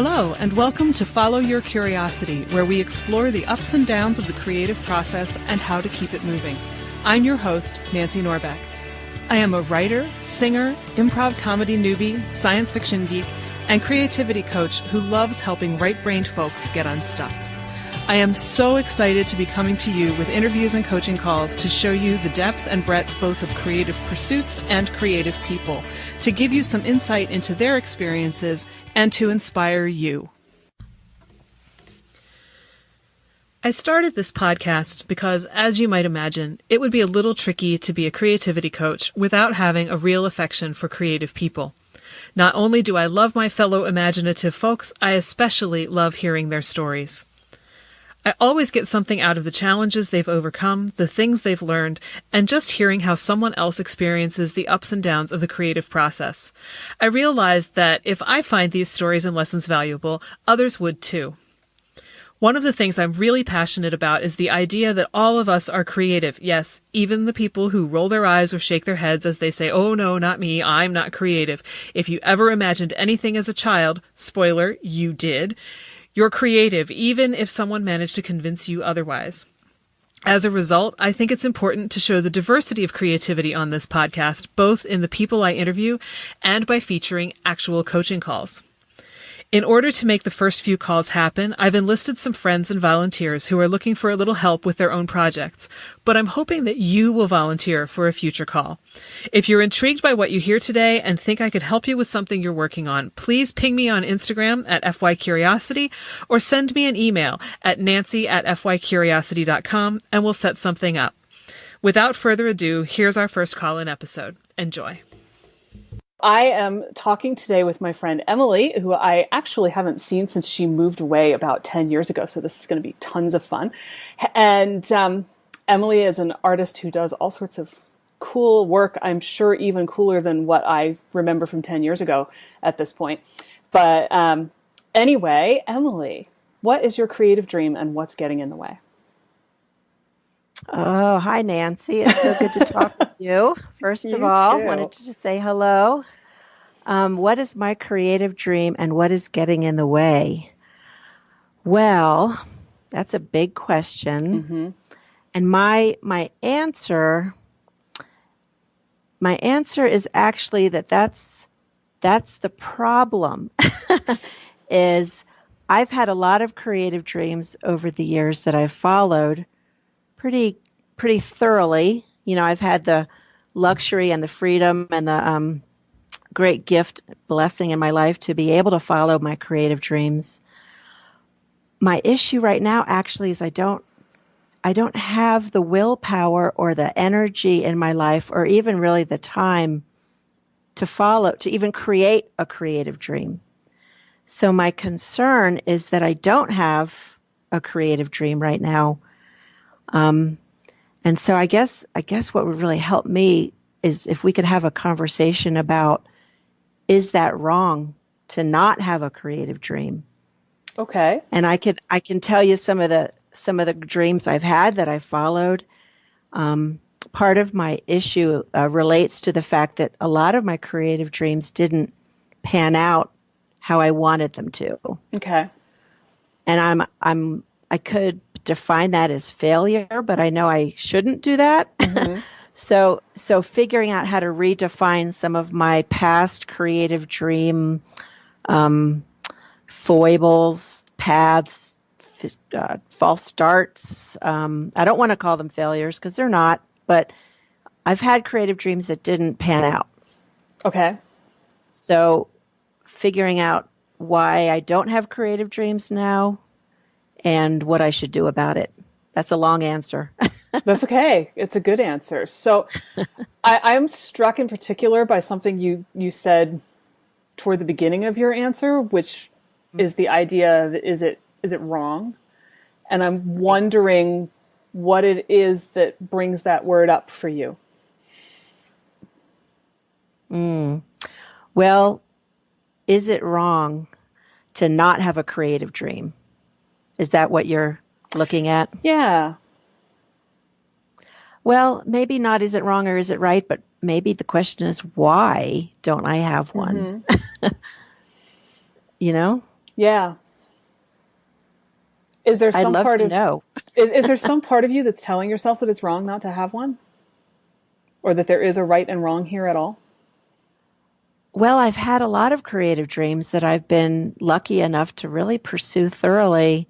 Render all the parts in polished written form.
Hello, and welcome to Follow Your Curiosity, where we explore the ups and downs of the creative process and how to keep it moving. I'm your host, Nancy Norbeck. I am a writer, singer, improv comedy newbie, science fiction geek, and creativity coach who loves helping right-brained folks get unstuck. I am so excited to be coming to you with interviews and coaching calls to show you the depth and breadth both of creative pursuits and creative people, to give you some insight into their experiences and to inspire you. I started this podcast because, as you might imagine, it would be a little tricky to be a creativity coach without having a real affection for creative people. Not only do I love my fellow imaginative folks, I especially love hearing their stories. I always get something out of the challenges they've overcome, the things they've learned, and just hearing how someone else experiences the ups and downs of the creative process. I realized that if I find these stories and lessons valuable, others would too. One of the things I'm really passionate about is the idea that all of us are creative. Yes, even the people who roll their eyes or shake their heads as they say, "Oh no, not me, I'm not creative." If you ever imagined anything as a child, spoiler, you did. You're creative, even if someone managed to convince you otherwise. As a result, I think it's important to show the diversity of creativity on this podcast, both in the people I interview and by featuring actual coaching calls. In order to make the first few calls happen, I've enlisted some friends and volunteers who are looking for a little help with their own projects, but I'm hoping that you will volunteer for a future call. If you're intrigued by what you hear today and think I could help you with something you're working on, please ping me on Instagram at FYCuriosity or send me an email at nancy@fycuriosity.com and we'll set something up. Without further ado, here's our first call-in episode. Enjoy. I am talking today with my friend Emily, who I actually haven't seen since she moved away about 10 years ago. So this is going to be tons of fun. And Emily is an artist who does all sorts of cool work. I'm sure even cooler than what I remember from 10 years ago at this point. But anyway, Emily, what is your creative dream and what's getting in the way? Oh, hi, Nancy. It's so good to talk with you. First of all, too. Wanted to just say hello. What is my creative dream and what is getting in the way? Well, that's a big question. Mm-hmm. And my answer is actually that's the problem. Is I've had a lot of creative dreams over the years that I've followed pretty thoroughly. You know, I've had the luxury and the freedom and the great gift, blessing in my life to be able to follow my creative dreams. My issue right now actually is I don't have the willpower or the energy in my life or even really the time to even create a creative dream. So my concern is that I don't have a creative dream right now. And so I guess what would really help me is if we could have a conversation about, is that wrong to not have a creative dream? Okay. And I can tell you some of the dreams I've had that I followed. Part of my issue relates to the fact that a lot of my creative dreams didn't pan out how I wanted them to. Okay. And I could define that as failure, but I know I shouldn't do that. Mm-hmm. So figuring out how to redefine some of my past creative dream foibles, paths, false starts. I don't want to call them failures because they're not, but I've had creative dreams that didn't pan out. Okay. So figuring out why I don't have creative dreams now and what I should do about it. That's a long answer. That's okay. It's a good answer. So I'm struck in particular by something you said toward the beginning of your answer, which is the idea of is it wrong? And I'm wondering what it is that brings that word up for you. Well, is it wrong to not have a creative dream? Is that what you're looking at? Yeah. Well, maybe not is it wrong or is it right, but maybe the question is why don't I have one? Mm-hmm. You know? Yeah. Is there I'd some love part to of know. is there some part of you that's telling yourself that it's wrong not to have one? Or that there is a right and wrong here at all? Well, I've had a lot of creative dreams that I've been lucky enough to really pursue thoroughly.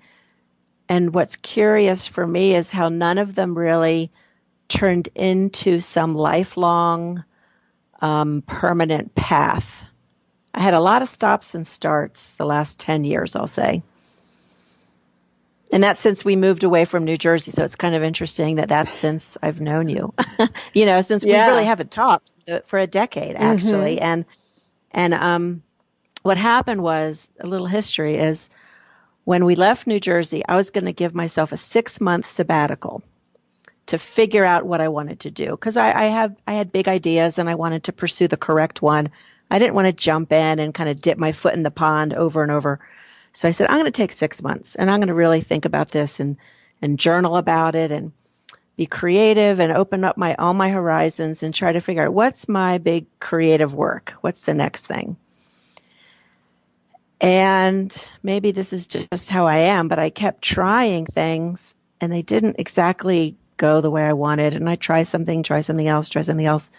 And what's curious for me is how none of them really turned into some lifelong, permanent path. I had a lot of stops and starts the last 10 years, I'll say. And that's since we moved away from New Jersey. So it's kind of interesting that that's since I've known you, since we really haven't talked for a decade, actually. Mm-hmm. And what happened was, a little history is, when we left New Jersey, I was going to give myself a 6-month sabbatical to figure out what I wanted to do. Because I had big ideas and I wanted to pursue the correct one. I didn't want to jump in and kind of dip my foot in the pond over and over. So I said, I'm going to take 6 months and I'm going to really think about this and journal about it and be creative and open up all my horizons and try to figure out what's my big creative work. What's the next thing? And maybe this is just how I am, but I kept trying things and they didn't exactly go the way I wanted. And I try something else.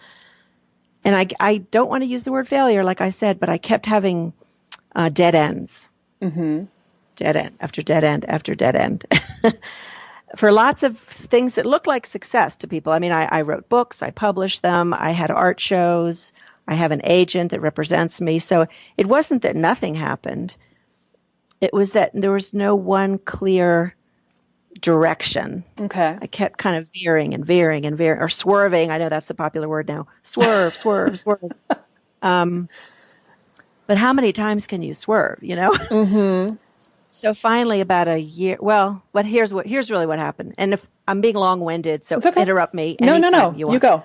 And I don't want to use the word failure, like I said, but I kept having dead ends. Mm-hmm. Dead end after dead end after dead end. For lots of things that look like success to people. I mean, I wrote books, I published them, I had art shows, I have an agent that represents me. So it wasn't that nothing happened. It was that there was no one clear direction. Okay. I kept kind of veering, or swerving. I know that's the popular word now. Swerve. But how many times can you swerve, Mm-hmm. So finally, about a year, here's really what happened. And if I'm being long-winded, so okay. Interrupt me No, anytime you go.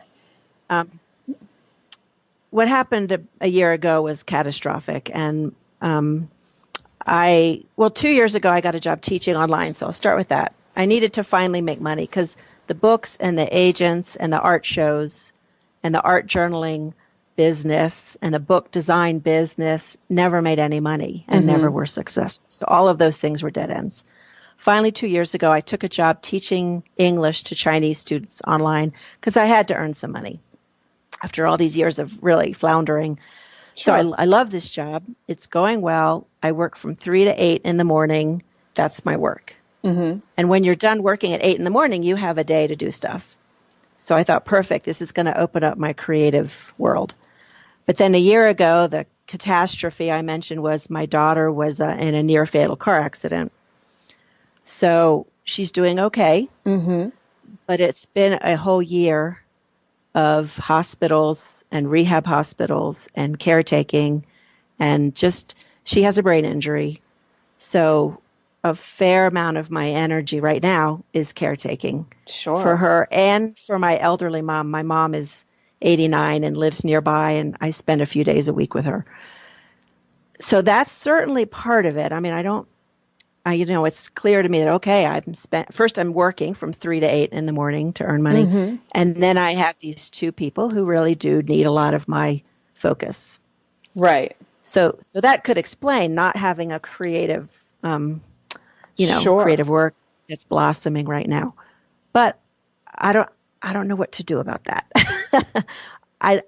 What happened a year ago was catastrophic. And 2 years ago, I got a job teaching online. So I'll start with that. I needed to finally make money because the books and the agents and the art shows and the art journaling business and the book design business never made any money and never were successful. So all of those things were dead ends. Finally, 2 years ago, I took a job teaching English to Chinese students online because I had to earn some money after all these years of really floundering. Sure. So I love this job. It's going well. I work from 3 to 8 in the morning. That's my work. Mm-hmm. And when you're done working at 8 in the morning, you have a day to do stuff. So I thought, perfect, this is going to open up my creative world. But then a year ago, the catastrophe I mentioned was my daughter was in a near fatal car accident. So she's doing okay, but it's been a whole year of hospitals and rehab hospitals and caretaking, and just, she has a brain injury. So a fair amount of my energy right now is caretaking for her and for my elderly mom. My mom is 89 and lives nearby, and I spend a few days a week with her. So that's certainly part of it. I mean, it's clear to me that, okay, I'm working from 3 to 8 in the morning to earn money. And then I have these 2 people who really do need a lot of my focus. Right. So that could explain not having a creative, creative work that's blossoming right now. But I don't know what to do about that. I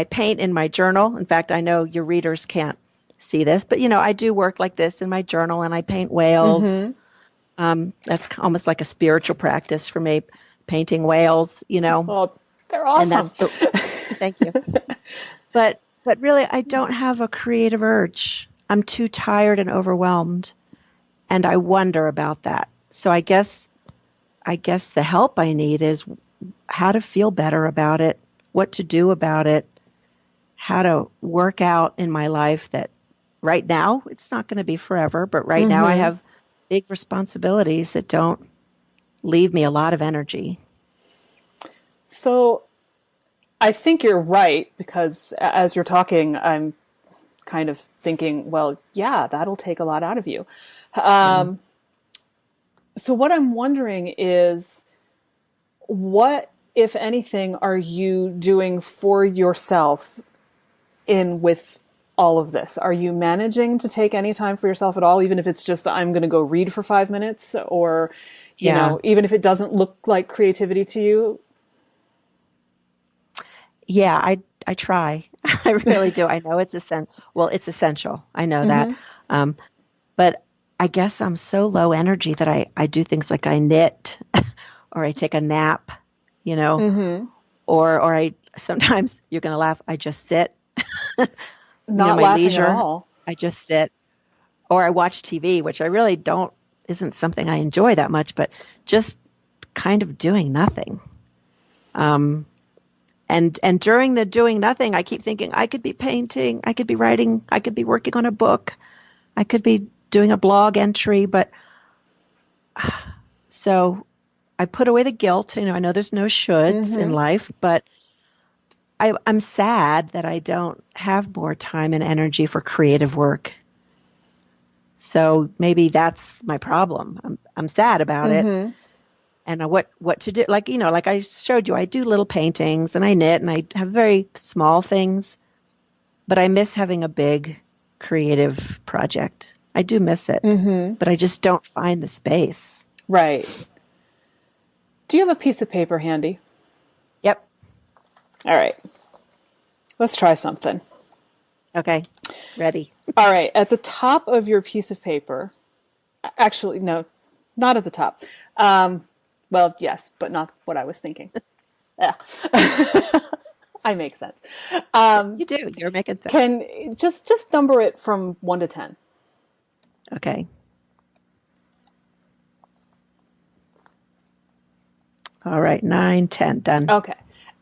paint in my journal. In fact, I know your readers can't see this, but I do work like this in my journal, and I paint whales. That's almost like a spiritual practice for me, painting whales. Well, they're awesome. And thank you. But really, I don't have a creative urge. I'm too tired and overwhelmed, and I wonder about that. So I guess the help I need is how to feel better about it, what to do about it, how to work out in my life that right now, it's not going to be forever, but right now I have big responsibilities that don't leave me a lot of energy. So I think you're right, because as you're talking, I'm kind of thinking, well, yeah, that'll take a lot out of you. So what I'm wondering is, what, if anything, are you doing for yourself with all of this? Are you managing to take any time for yourself at all, even if it's just I'm going to go read for 5 minutes, or you know, even if it doesn't look like creativity to you? Yeah, I try. I really do. I know it's essential. Well, it's essential. I know that. But I guess I'm so low energy that I do things like I knit or I take a nap, you know, or I sometimes, you're going to laugh, I just sit. Not my laughing leisure, at all. I just sit. Or I watch TV, which I really isn't something I enjoy that much, but just kind of doing nothing. And during the doing nothing, I keep thinking I could be painting, I could be writing, I could be working on a book, I could be doing a blog entry, but so I put away the guilt. You know, I know there's no shoulds in life, but I'm sad that I don't have more time and energy for creative work. So maybe that's my problem. I'm sad about it. And what to do. Like, you know, like I showed you, I do little paintings and I knit and I have very small things, but I miss having a big creative project. I do miss it, but I just don't find the space. Right. Do you have a piece of paper handy? Yep. All right. Let's try something. Okay. Ready. All right. At the top of your piece of paper, actually, no, not at the top. Well, yes, but not what I was thinking. Yeah. I make sense. You do. You're making sense. Can just number it from 1 to 10. Okay. All right. 9, 10. Done. Okay.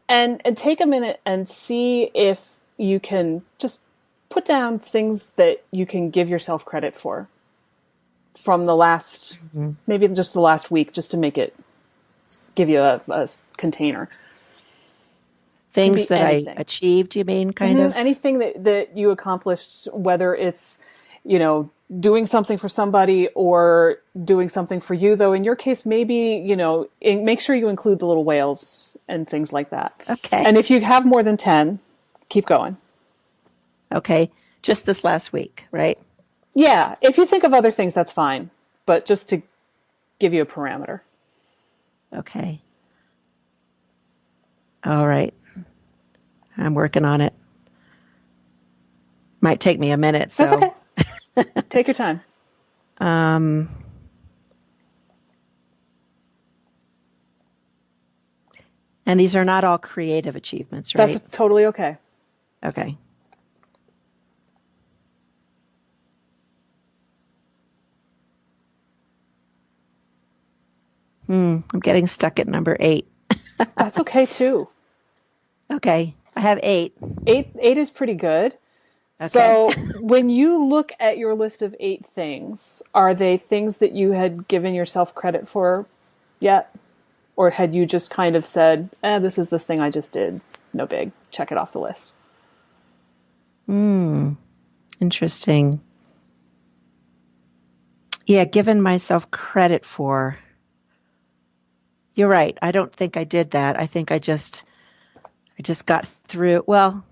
And take a minute and see if you can just put down things that you can give yourself credit for from the last, maybe just the last week, just to make it, give you a container. Things that anything. I achieved, you mean, kind of? Anything that you accomplished, whether it's, you know, doing something for somebody or doing something for you, though in your case, maybe, you know, make sure you include the little whales and things like that. Okay. And if you have more than 10, keep going. Okay. Just this last week, right? Yeah. If you think of other things, that's fine. But just to give you a parameter. Okay. All right. I'm working on it. Might take me a minute. So. That's okay. Take your time. And these are not all creative achievements, right? That's totally okay. Okay. I'm getting stuck at number 8. That's okay too. Okay. I have 8. 8 is pretty good. Okay. So when you look at your list of 8 things, are they things that you had given yourself credit for yet? Or had you just kind of said, this is this thing I just did. No big. Check it off the list. Interesting. Yeah, given myself credit for. You're right. I don't think I did that. I think I just got through. Well,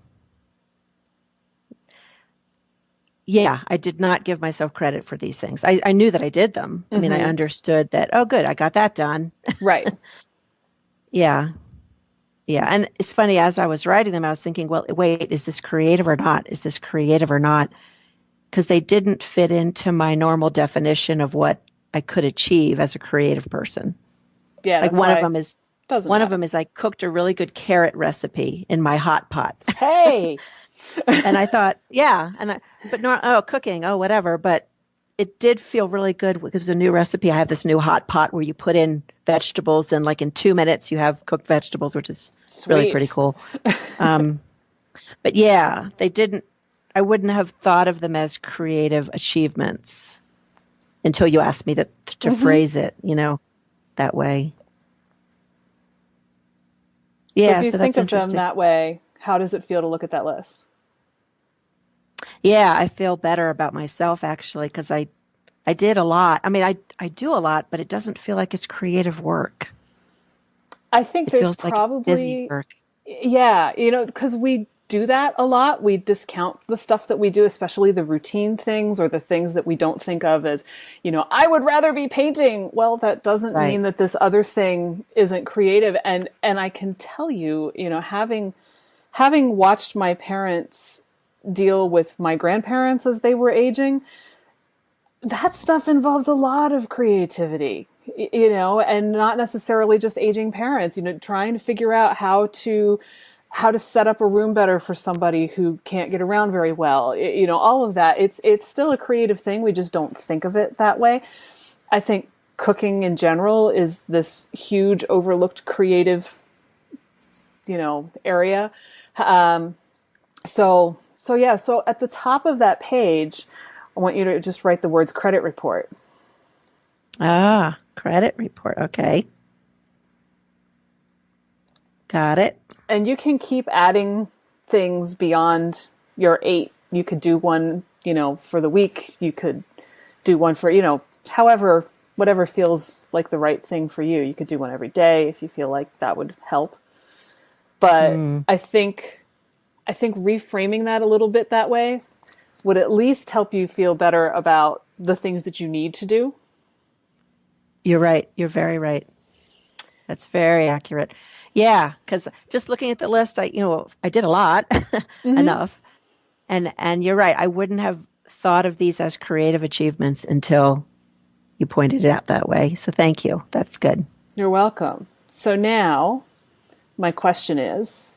yeah, I did not give myself credit for these things. I knew that I did them. I mean, I understood that, oh, good, I got that done. Right. Yeah. Yeah. And it's funny, as I was writing them, I was thinking, well, wait, is this creative or not? Is this creative or not? Because they didn't fit into my normal definition of what I could achieve as a creative person. Yeah. Like one of them is I cooked a really good carrot recipe in my hot pot. Hey. And I thought, yeah, cooking, whatever. But it did feel really good. It was a new recipe. I have this new hot pot where you put in vegetables and like in 2 minutes you have cooked vegetables, which is really pretty cool. But yeah, I wouldn't have thought of them as creative achievements until you asked me to phrase it, that way. Yeah, so if you think of them that way, how does it feel to look at that list? Yeah, I feel better about myself actually, because I did a lot. I mean, I do a lot, but it doesn't feel like it's creative work. I think it feels probably like it's busy work. Yeah, because we do that a lot. We discount the stuff that we do, especially the routine things or the things that we don't think of as, I would rather be painting. Well, that doesn't mean that this other thing isn't creative. And I can tell you, having watched my parents deal with my grandparents as they were aging, that stuff involves a lot of creativity, and not necessarily just aging parents, trying to figure out how to set up a room better for somebody who can't get around very well, all of that. It's still a creative thing. We just don't think of it that way. I think cooking in general is this huge overlooked creative, area. So at the top of that page, I want you to just write the words credit report. Ah, credit report. Okay. Got it. And you can keep adding things beyond your 8. You could do one, for the week. You could do one for, whatever feels like the right thing for you. You could do one every day if you feel like that would help. But I think reframing that a little bit that way would at least help you feel better about the things that you need to do. You're right. You're very right. That's very accurate. Yeah, because just looking at the list, I did a lot, enough. And you're right. I wouldn't have thought of these as creative achievements until you pointed it out that way. So thank you. That's good. You're welcome. So now my question is,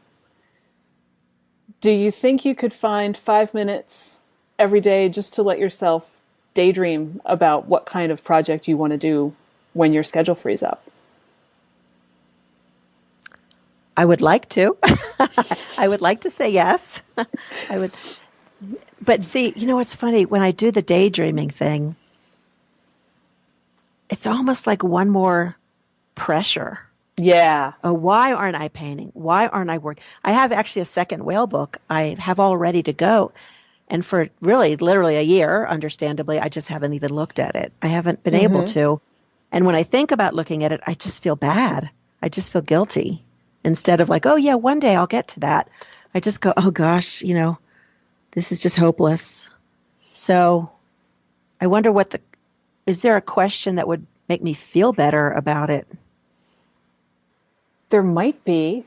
do you think you could find 5 minutes every day just to let yourself daydream about what kind of project you want to do when your schedule frees up? I would like to. I would like to say yes. I would. But see, it's funny. When I do the daydreaming thing, it's almost like one more pressure. Yeah. Oh, why aren't I painting? Why aren't I working? I have actually a second whale book I have all ready to go. And for really, literally a year, understandably, I just haven't even looked at it. I haven't been able to. And when I think about looking at it, I just feel bad. I just feel guilty. Instead of like, oh, yeah, one day I'll get to that. I just go, oh, gosh, this is just hopeless. So I wonder is there a question that would make me feel better about it? There might be.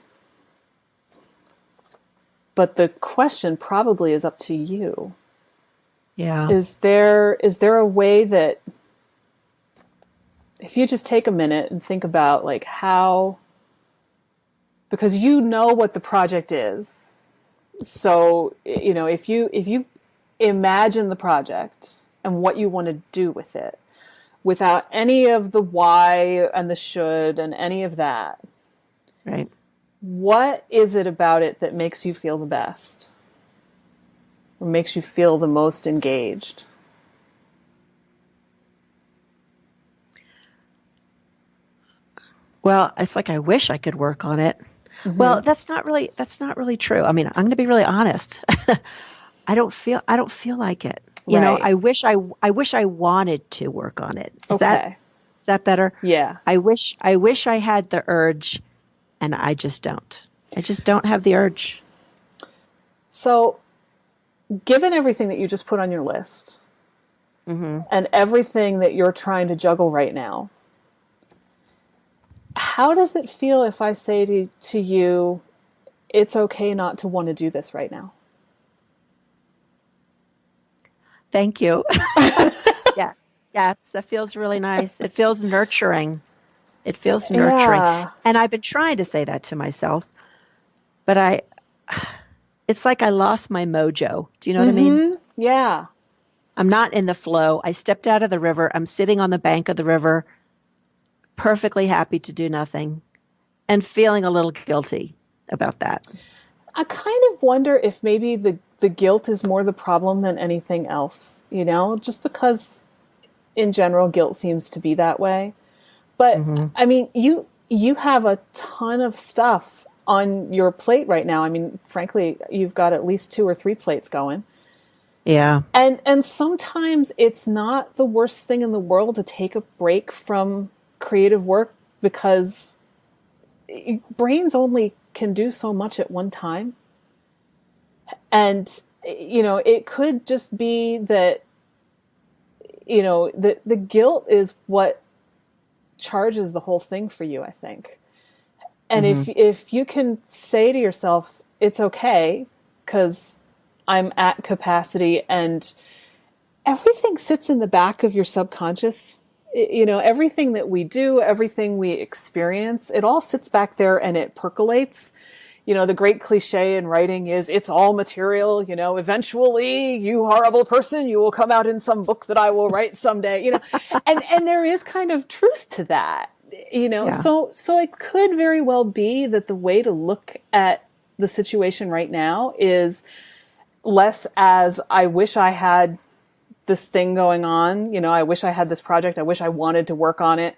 But the question probably is up to you. Yeah. Is there a way that if you just take a minute and think about like how, because what the project is. So, if you imagine the project and what you want to do with it without any of the why and the should and any of that. Right. What is it about it that makes you feel the best? Or makes you feel the most engaged? Well, it's like I wish I could work on it. Well, that's not really true. I mean, I'm going to be really honest. I don't feel like it. I wish I wanted to work on it. Is that better? Yeah. I wish I had the urge, and I just don't. I just don't have the urge. So, given everything that you just put on your list, and everything that you're trying to juggle right now, how does it feel if I say to you, it's okay not to want to do this right now? Thank you. Yeah, that feels really nice. It feels nurturing. Yeah. And I've been trying to say that to myself, but it's like I lost my mojo. Do you know what I mean? Yeah. I'm not in the flow. I stepped out of the river. I'm sitting on the bank of the river, perfectly happy to do nothing and feeling a little guilty about that. I kind of wonder if maybe the guilt is more the problem than anything else, just because in general guilt seems to be that way. But I mean, you have a ton of stuff on your plate right now. I mean, frankly, you've got at least 2 or 3 plates going. Yeah. And sometimes it's not the worst thing in the world to take a break from creative work, because brains only can do so much at one time. And, it could just be that, the guilt is what charges the whole thing for you, I think. And if you can say to yourself, it's okay, because I'm at capacity, and everything sits in the back of your subconscious. Everything that we do, everything we experience, it all sits back there and it percolates. The great cliche in writing is it's all material, eventually, you horrible person, you will come out in some book that I will write someday, and there is kind of truth to that, Yeah. so it could very well be that the way to look at the situation right now is less as I wish I had this thing going on, I wish I had this project, I wish I wanted to work on it,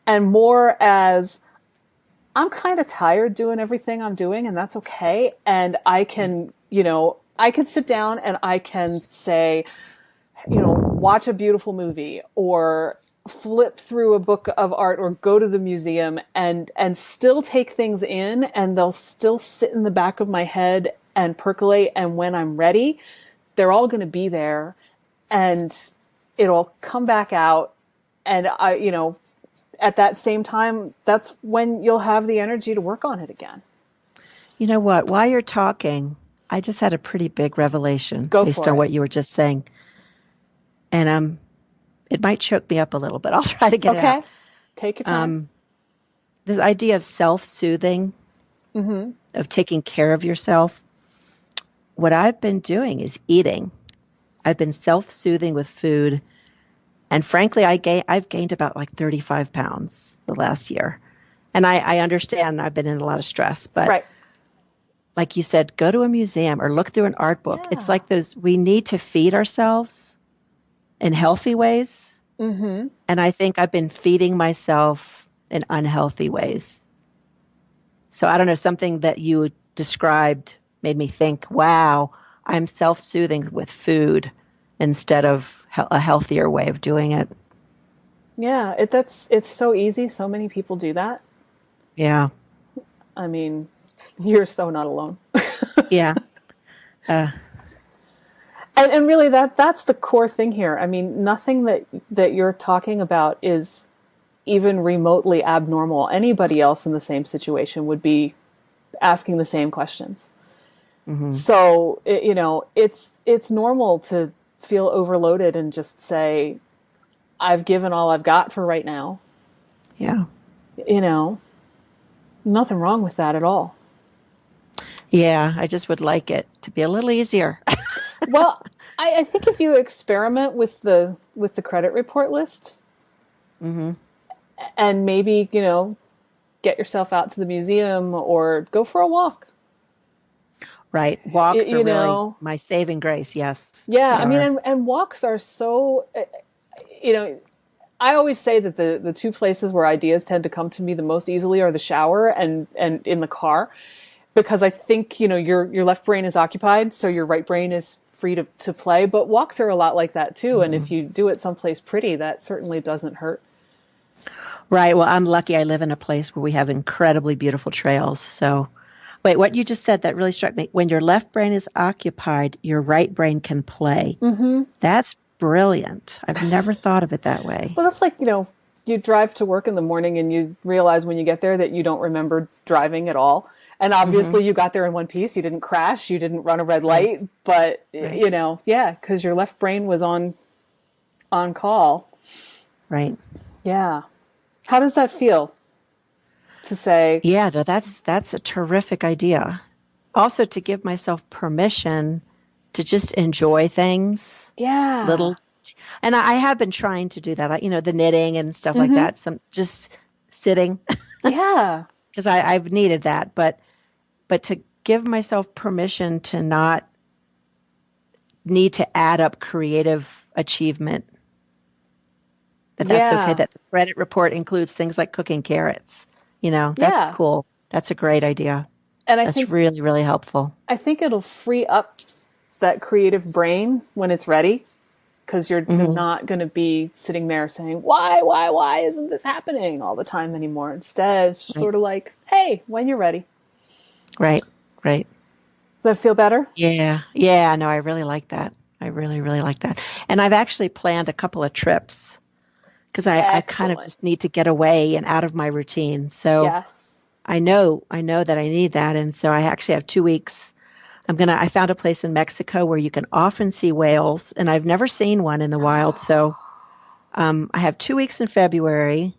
and more as I'm kind of tired doing everything I'm doing, and that's okay. And I can, I can sit down and I can say, watch a beautiful movie or flip through a book of art or go to the museum and still take things in, and they'll still sit in the back of my head and percolate. And when I'm ready, they're all going to be there and it'll come back out. And at that same time, that's when you'll have the energy to work on it again. You know what? While you're talking, I just had a pretty big revelation based on what you were just saying. And it might choke me up a little, but I'll try to get it out. Take your time. This idea of self-soothing, of taking care of yourself. What I've been doing is eating. I've been self-soothing with food. And frankly, I've gained about 35 pounds the last year. And I understand I've been in a lot of stress, but like you said, go to a museum or look through an art book. Yeah. It's like we need to feed ourselves in healthy ways. And I think I've been feeding myself in unhealthy ways. So I don't know, something that you described made me think, wow, I'm self-soothing with food instead of a healthier way of doing it. Yeah, it's so easy. So many people do that. Yeah. I mean, you're so not alone. Yeah. And really that's the core thing here. I mean, nothing that you're talking about is even remotely abnormal. Anybody else in the same situation would be asking the same questions. So, it's normal to feel overloaded and just say, I've given all I've got for right now. Yeah. Nothing wrong with that at all. Yeah. I just would like it to be a little easier. Well, I think if you experiment with the credit report list and maybe, get yourself out to the museum or go for a walk. Right. Walks are really my saving grace. Yes. Yeah. I mean, and walks are so, I always say that the two places where ideas tend to come to me the most easily are the shower and in the car, because I think, your left brain is occupied. So your right brain is free to play, but walks are a lot like that too. And if you do it someplace pretty, that certainly doesn't hurt. Right. Well, I'm lucky I live in a place where we have incredibly beautiful trails. So wait, what you just said, that really struck me. When your left brain is occupied, your right brain can play. That's brilliant. I've never thought of it that way. Well, that's like, you drive to work in the morning and you realize when you get there that you don't remember driving at all. And obviously you got there in one piece. You didn't crash. You didn't run a red light. But, because your left brain was on call. Right. Yeah. How does that feel? To say, yeah, no, that's a terrific idea. Also, to give myself permission to just enjoy things. Yeah, and I have been trying to do that. The knitting and stuff like that. Some just sitting. Yeah, because I've needed that, but to give myself permission to not need to add up creative achievement. That's okay. That the credit report includes things like cooking carrots. That's cool. That's a great idea. And I think really, really helpful. I think it'll free up that creative brain when it's ready, because you're not going to be sitting there saying, why isn't this happening all the time anymore? Instead, it's just sort of like, hey, when you're ready. Right. that feel better? Yeah. Yeah. No, I really like that. I really, really like that. And I've actually planned a couple of trips because I kind of Excellent. just need to get away and out of my routine. So Yes. I know that I need that. And so I actually have 2 weeks. I found a place in Mexico where you can often see whales, and I've never seen one in the wild. So I have 2 weeks in February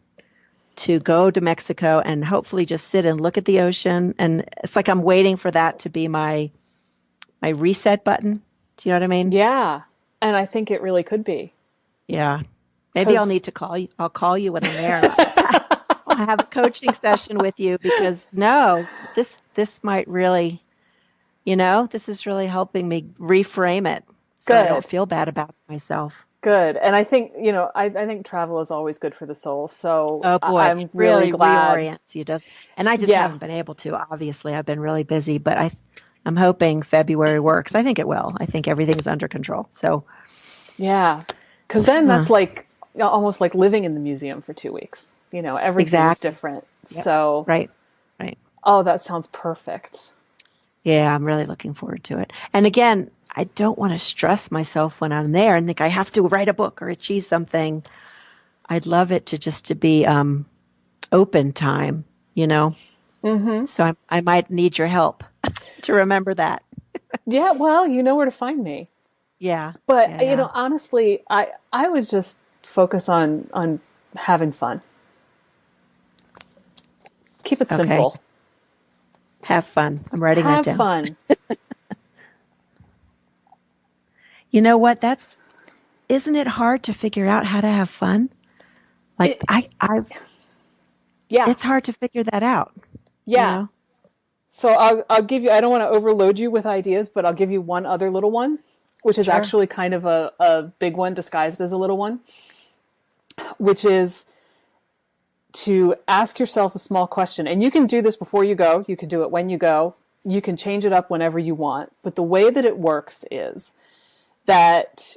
to go to Mexico and hopefully just sit and look at the ocean. And it's like I'm waiting for that to be my reset button. Do you know what I mean? Yeah. And I think it really could be. Yeah. Maybe I'll 'Cause- need to call you. I'll call you when I'm there. I'll have a coaching session with you because this might really, this is really helping me reframe it so I don't Good. feel bad about myself. Good. And I think, I think travel is always good for the soul. So Oh boy, I'm it really really glad. reorients you, does. And I just Yeah. haven't been able to. Obviously, I've been really busy, but I'm hoping February works. I think it will. I think everything's under control. So, Yeah. Because then that's like almost like living in the museum for 2 weeks. Everything's Exactly. different. Yep. So, Right. oh, that sounds perfect. Yeah, I'm really looking forward to it. And again, I don't want to stress myself when I'm there and think I have to write a book or achieve something. I'd love it to be open time, Mm-hmm. So I might need your help to remember that. Yeah. Well, you know where to find me. Yeah. But, Yeah. honestly, I would just focus on having fun. Keep it Okay. simple. Have fun. I'm writing that Have down. fun. You know what? Isn't it hard to figure out how to have fun? Like Yeah. it's hard to figure that out. Yeah. So I'll give you, I don't want to overload you with ideas, but I'll give you one other little one, which is Sure. actually kind of a big one disguised as a little one, which is to ask yourself a small question. And you can do this before you go. You can do it when you go. You can change it up whenever you want. But the way that it works is that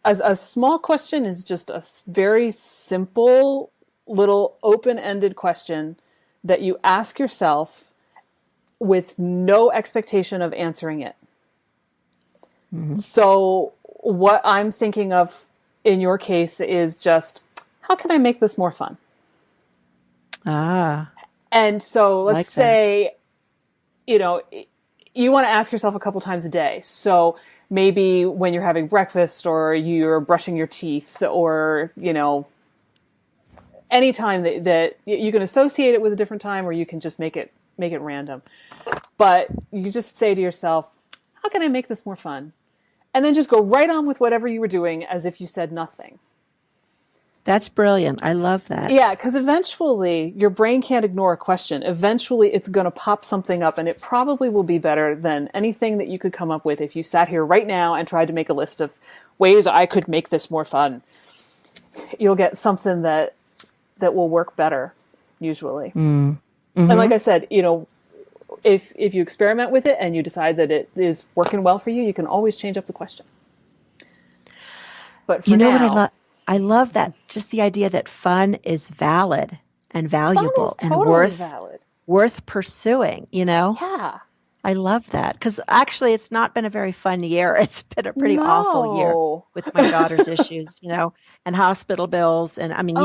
a small question is just a very simple little open-ended question that you ask yourself with no expectation of answering it. Mm-hmm. So what I'm thinking of in your case is just, how can I make this more fun? And so let's say, you want to ask yourself a couple times a day. So maybe when you're having breakfast or you're brushing your teeth or, any time that you can associate it with a different time, or you can just make it random. But you just say to yourself, how can I make this more fun? And then just go right on with whatever you were doing as if you said nothing. That's brilliant. I love that. Yeah, because eventually your brain can't ignore a question. Eventually it's going to pop something up, and it probably will be better than anything that you could come up with if you sat here right now and tried to make a list of ways I could make this more fun. You'll get something that will work better, usually. Mm-hmm. And like I said, if you experiment with it and you decide that it is working well for you, you can always change up the question. But for what I love? I love that, just the idea that fun is valid and valuable and worth pursuing, Yeah. I love that, because actually it's not been a very fun year. It's been a pretty awful year with my daughter's issues, and hospital bills. And I mean,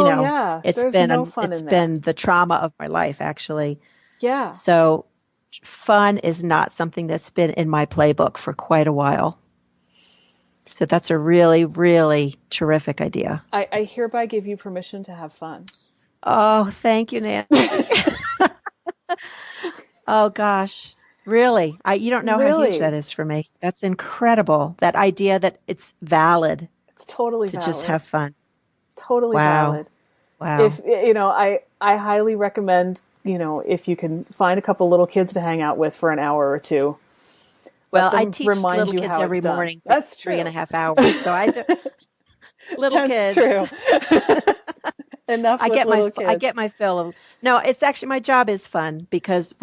it's been the trauma of my life, actually. Yeah. So fun is not something that's been in my playbook for quite a while. So that's a really, really terrific idea. I hereby give you permission to have fun. Oh, thank you, Nancy. Oh, gosh. Really? You don't know how huge that is for me. That's incredible. That idea that it's valid. It's totally valid. To just have fun. Totally valid. Wow. If, I highly recommend, if you can find a couple little kids to hang out with for an hour or two. Well, I teach little kids every morning for 3.5 hours. So I do little kids. That's true. Enough with little kids. I get my fill of. No, it's actually, my job is fun because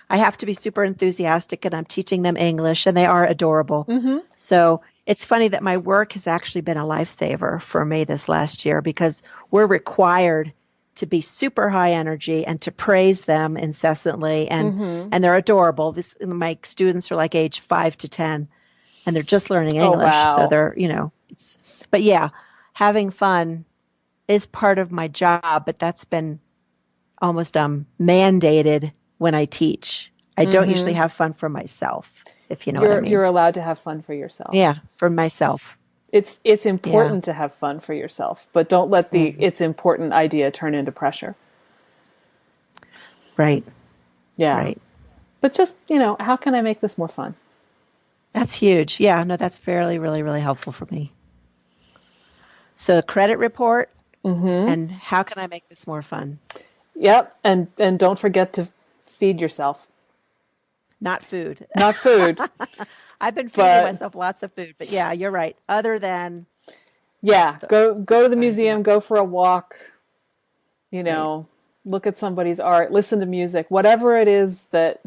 I have to be super enthusiastic, and I'm teaching them English, and they are adorable. Mm-hmm. So it's funny that my work has actually been a lifesaver for me this last year, because we're required to be super high energy and to praise them incessantly. And they're adorable. My students are like age 5 to 10 and they're just learning English. Oh, wow. So they're, but yeah, having fun is part of my job, but that's been almost mandated when I teach. I don't usually have fun for myself, if you know what I mean. You're allowed to have fun for yourself. Yeah, for myself. It's important to have fun for yourself, but don't let the it's important idea turn into pressure. Right. Yeah. Right. But just, how can I make this more fun? That's huge. Yeah, no, that's really, really helpful for me. So credit report and how can I make this more fun? Yep. And don't forget to feed yourself. Not food. Not food. I've been feeding myself lots of food, but yeah, you're right. Other than go to the museum, go for a walk, look at somebody's art, listen to music, whatever it is that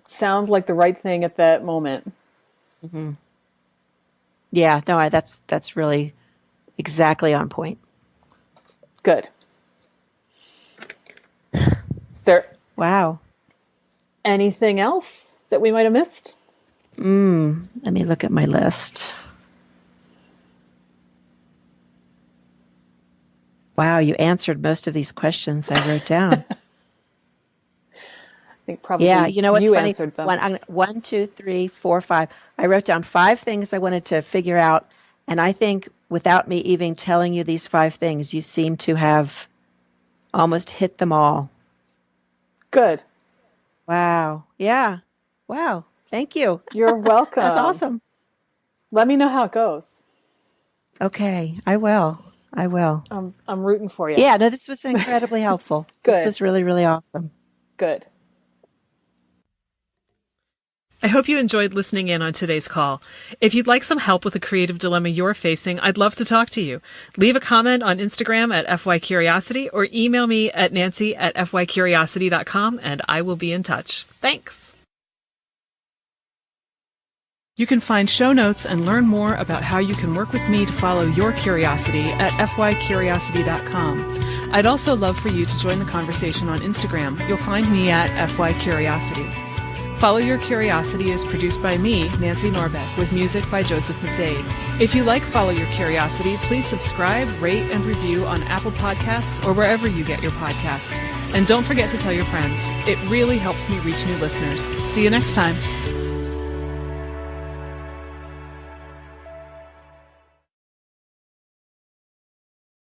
sounds like the right thing at that moment. Mm-hmm. Yeah, no, that's really exactly on point. Good. Is there anything else that we might have missed? Let me look at my list. Wow, you answered most of these questions I wrote down. I think probably you know what's funny? Answered them. 1, 2, 3, 4, 5. I wrote down 5 things I wanted to figure out, and I think without me even telling you these 5 things, you seem to have almost hit them all. Good. Wow. Yeah. Wow. Thank you. You're welcome. That's awesome. Let me know how it goes. Okay, I will. I'm rooting for you. Yeah, no, this was incredibly helpful. Good. This was really, really awesome. Good. I hope you enjoyed listening in on today's call. If you'd like some help with a creative dilemma you're facing, I'd love to talk to you. Leave a comment on Instagram at FYCuriosity or email me at nancy@fycuriosity.com and I will be in touch. Thanks. You can find show notes and learn more about how you can work with me to follow your curiosity at fycuriosity.com. I'd also love for you to join the conversation on Instagram. You'll find me at fycuriosity. Follow Your Curiosity is produced by me, Nancy Norbeck, with music by Joseph McDade. If you like Follow Your Curiosity, please subscribe, rate, and review on Apple Podcasts or wherever you get your podcasts. And don't forget to tell your friends. It really helps me reach new listeners. See you next time.